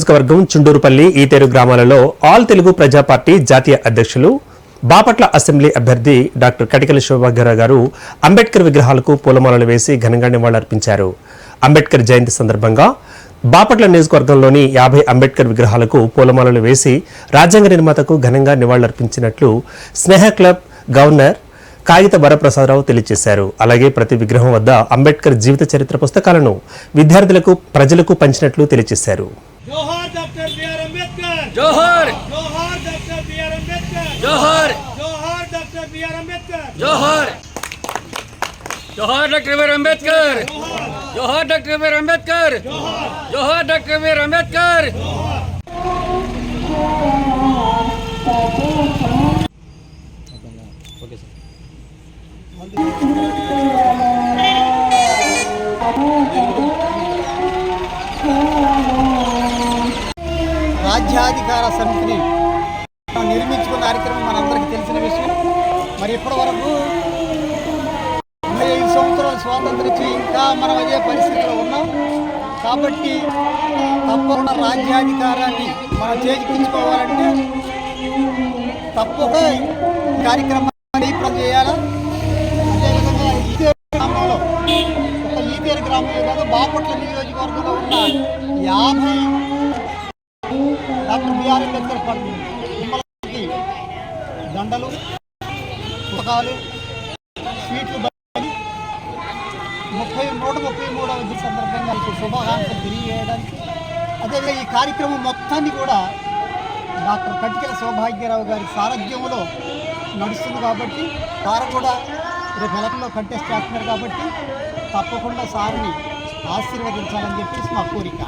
నియోజకవర్గం చుండూరుపల్లి ఈతేరు గ్రామాలలో ఆల్ తెలుగు ప్రజా పార్టీ జాతీయ అధ్యక్షులు బాపట్ల అసెంబ్లీ అభ్యర్థి డాక్టర్ కటికల శోభాగ్యరావు గారు అంబేద్కర్ విగ్రహాలకు పూలమాలలు వేసి ఘనంగా నివాళులర్పించారు. అంబేద్కర్ జయంతి సందర్భంగా బాపట్ల నియోజకవర్గంలోని 50 అంబేద్కర్ విగ్రహాలకు పూలమాలలు వేసి రాజ్యాంగ నిర్మాతకు ఘనంగా నివాళులర్పించినట్లు స్నేహ క్లబ్ గవర్నర్ కాగిత వరప్రసాదరావు తెలియజేశారు. అలాగే ప్రతి విగ్రహం వద్ద అంబేద్కర్ జీవిత చరిత్ర పుస్తకాలను విద్యార్థులకు ప్రజలకు పంచినట్లు తెలియజేశారు. జోహార్ డాక్టర్ బిఆర్ అంబేద్కర్, జోహార్ జోహార్ డాక్టర్ బిఆర్ అంబేద్కర్, జోహార్ జోహార్ డాక్టర్ బిఆర్ అంబేద్కర్, జోహార్ జోహార్ డాక్టర్ బిఆర్ అంబేద్కర్, జోహార్ డాక్టర్ బిఆర్ అంబేద్కర్, జోహార్ డాక్టర్ బిఆర్ అంబేద్కర్. రాజ్యాధికార సమితిని నిర్మించుకున్న కార్యక్రమం మనందరికీ తెలిసిన విషయం. మరి ఇప్పటి వరకు 25 సంవత్సరాలు స్వాతంత్రం ఇచ్చి ఇంకా మనం అదే పరిస్థితిలో ఉన్నాం. కాబట్టి తప్పకుండా రాజ్యాధికారాన్ని మనం చేజిక్కించుకోవాలంటే తప్పక కార్యక్రమాన్ని చేయాలి. అదేవిధంగా ఈతేరు గ్రామంలో ఈతేరు గ్రామంలో కాదు బాపట్ల నియోజకవర్గంలో ఉన్న 50 డాక్టర్ బిఆర్ అంబేద్కర్ పట్టికి దండలు, పుస్తకాలు, స్వీట్లు 133వ సందర్భంగా శుభాకాంక్షలు తెలియజేయడానికి, అదేవిధంగా ఈ కార్యక్రమం మొత్తాన్ని కూడా డాక్టర్ కటికల శోభాగ్యరావు గారి సారథ్యంలో నడుస్తుంది. కాబట్టి సార్ కూడా రేపు ఎలక్షన్లో కంటెస్ట్ చేస్తున్నారు. కాబట్టి తప్పకుండా సార్ని ఆశీర్వదించాలని చెప్పేసి మా కోరిక.